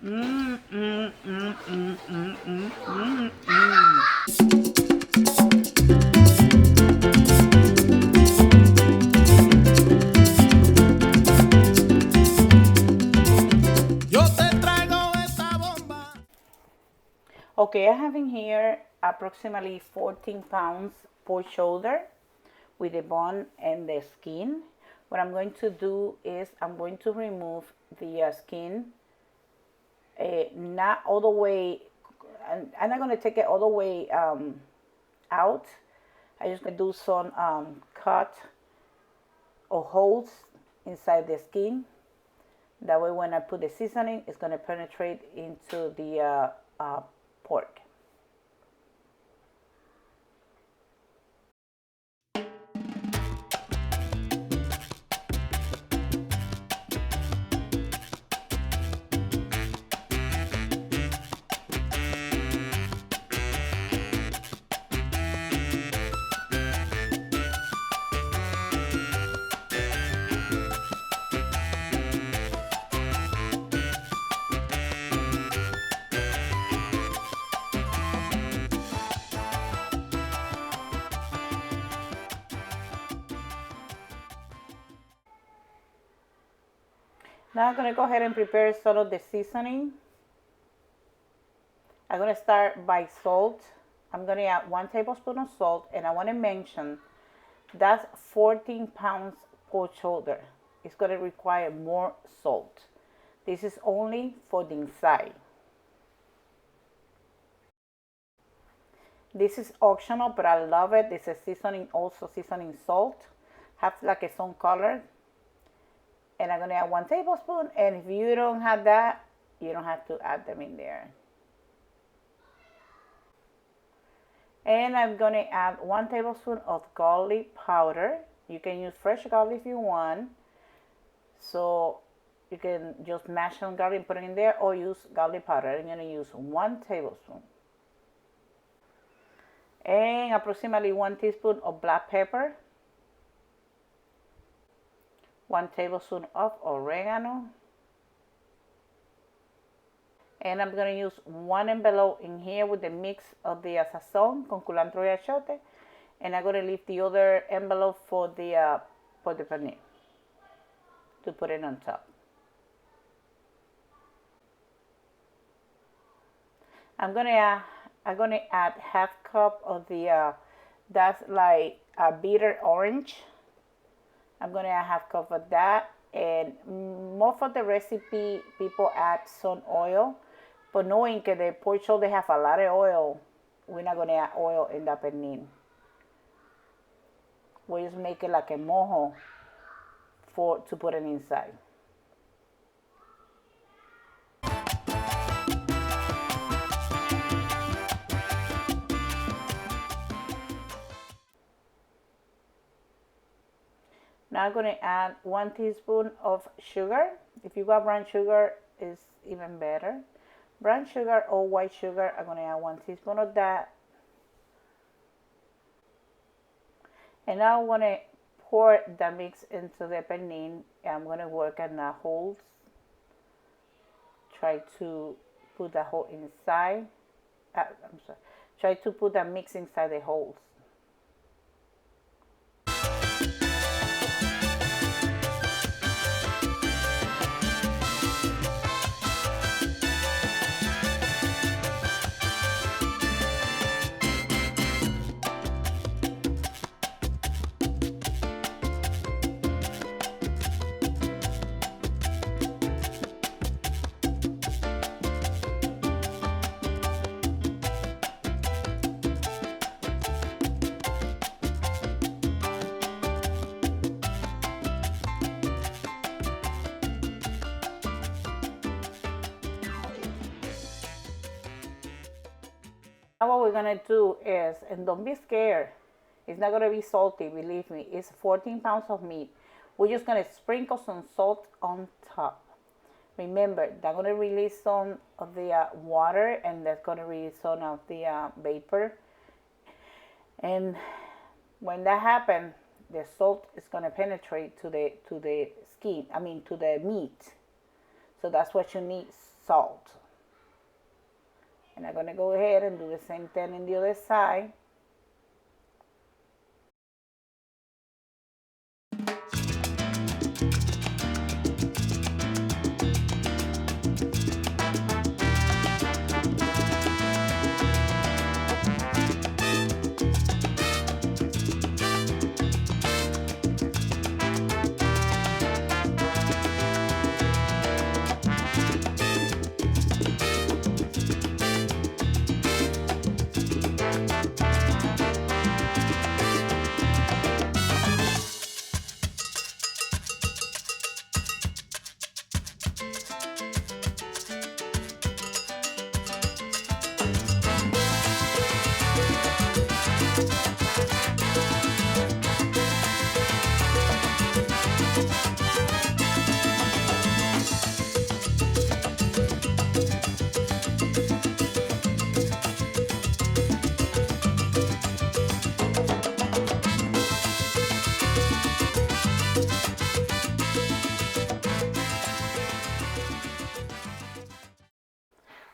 Mm, mm, mm, mm, mm, mm, mm, mm. Okay, I have in here approximately 14 pounds pork shoulder with the bone and the skin. What I'm going to do is I'm going to remove the skin, not all the way. I'm not going to take it all the way out. I just going to do some cut or holes inside the skin. That way when I put the seasoning, it's going to penetrate into the pork. Now I'm going to go ahead and prepare some of the seasoning. I'm going to start by salt. I'm going to add 1 tablespoon of salt, and I want to mention that's 14 pounds pork shoulder. It's going to require more salt. This is only for the inside. This is optional, but I love it. This is seasoning, also seasoning salt. Have like its own color. And I'm going to add 1 tablespoon. And if you don't have that, you don't have to add them in there. And I'm going to add 1 tablespoon of garlic powder. You can use fresh garlic if you want. So you can just mash some garlic and put it in there, or use garlic powder. I'm going to use 1 tablespoon. And approximately 1 teaspoon of black pepper. 1 tablespoon of oregano. And I'm going to use 1 envelope in here with the mix of the sazon con culantro y achiote. And I'm going to leave the other envelope for the paneer to put it on top. I'm going to add half cup of the that's like a bitter orange. I'm going to add half cup of that. And most of the recipe people add some oil. But knowing that the pork shoulder have a lot of oil, we're not going to add oil in the pernil. We just make it like a mojo to put it inside. Now I'm going to add 1 teaspoon of sugar. If you got brown sugar, it's even better. Brown sugar or white sugar, I'm going to add 1 teaspoon of that. And now I'm going to pour the mix into the pernil. I'm going to work on the holes. Try to put the hole inside. I'm sorry. Try to put the mix inside the holes. Now what we're going to do is, and don't be scared, it's not going to be salty, believe me. It's 14 pounds of meat. We're just going to sprinkle some salt on top. Remember, that's going to release some of the water, and that's going to release some of the vapor. And when that happens, the salt is going to penetrate to the skin, to the meat. So that's what you need, salt. And I'm going to go ahead and do the same thing in the other side.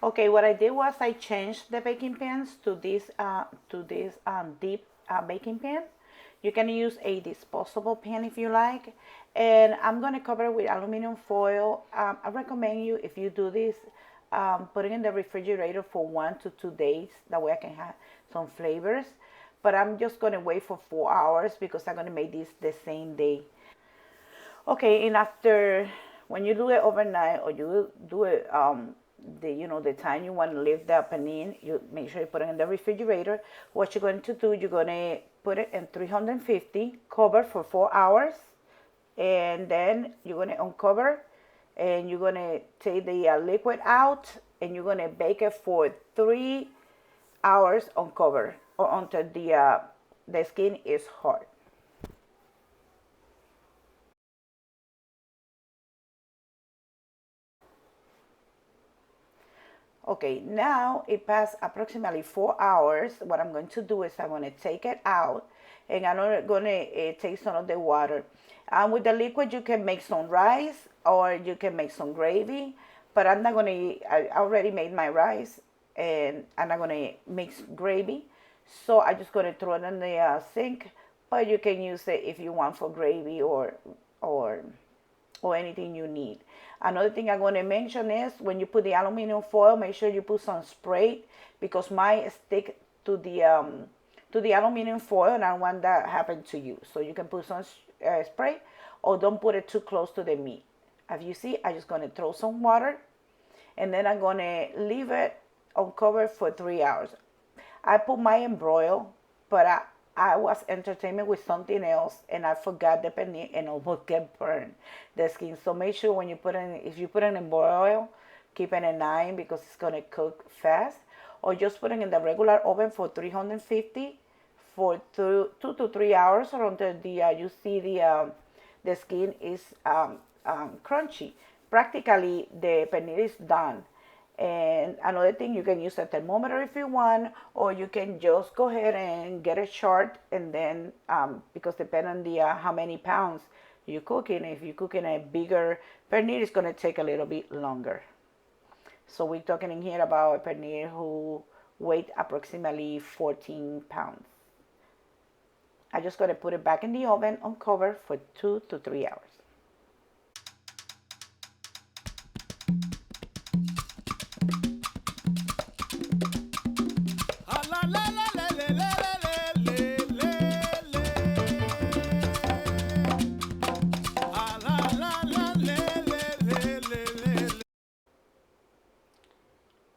Okay, what I did was I changed the baking pans to this deep baking pan. You can use a disposable pan if you like, and I'm gonna cover it with aluminum foil. I recommend you, if you do this, put it in the refrigerator for 1 to 2 days. That way I can have some flavors. But I'm just gonna wait for 4 hours because I'm gonna make this the same day. Okay, and after, when you do it overnight or you do it the time you want to leave the panini, you make sure you put it in the refrigerator. What you're going to do, you're going to put it in 350, cover for 4 hours, and then you're going to uncover, and you're going to take the liquid out, and you're going to bake it for 3 hours on cover or until the skin is hard. Okay, now it passed approximately 4 hours. What I'm going to do is I'm going to take it out, and I'm going to take some of the water. With the liquid, you can make some rice or you can make some gravy, but I'm not going to, I already made my rice and I'm not going to mix gravy. So I'm just going to throw it in the sink, but you can use it if you want for gravy or anything you need. Another thing I'm going to mention is when you put the aluminum foil, make sure you put some spray because mine stick to the aluminum foil, and I don't want that happen to you. So you can put some spray, or don't put it too close to the meat. As you see, I'm just going to throw some water, and then I'm going to leave it uncovered for 3 hours. I put mine in broil, but I was entertained with something else and I forgot the panini and almost get burned the skin. So make sure when you put it if you put it in broil, keep it at 9 because it's gonna cook fast. Or just put it in the regular oven for 350 for 2 to 3 hours, or until you see the skin is crunchy. Practically the panini is done. And another thing, you can use a thermometer if you want, or you can just go ahead and get a chart, and then because depending on the how many pounds you cooking, if you cook in a bigger pernil, it's going to take a little bit longer. So we're talking in here about a pernil who weight approximately 14 pounds. I just got to put it back in the oven on cover for 2 to 3 hours.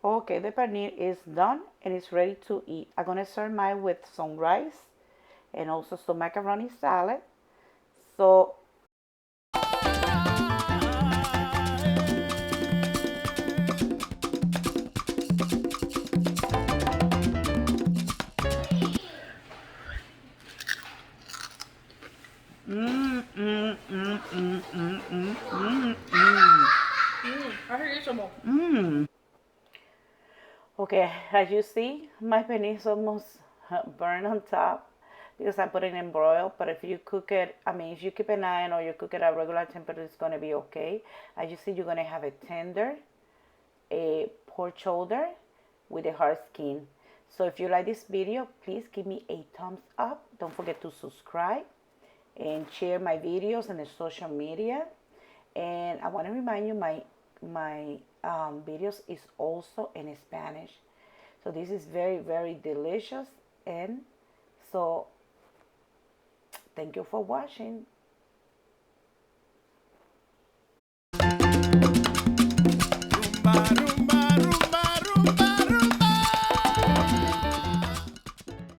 Okay, the paneer is done and it's ready to eat. I'm gonna serve mine with some rice and also some macaroni salad. So okay, as you see, my paneer is almost burned on top because I put it in broil. But if you cook it, I mean, if you keep an eye on or you cook it at regular temperature, it's gonna be okay. As you see, you're gonna have it tender a pork shoulder with a hard skin. So if you like this video, please give me a thumbs up. Don't forget to subscribe and share my videos on the social media. And I want to remind you, my videos is also in Spanish. So this is very, very delicious. And so thank you for watching.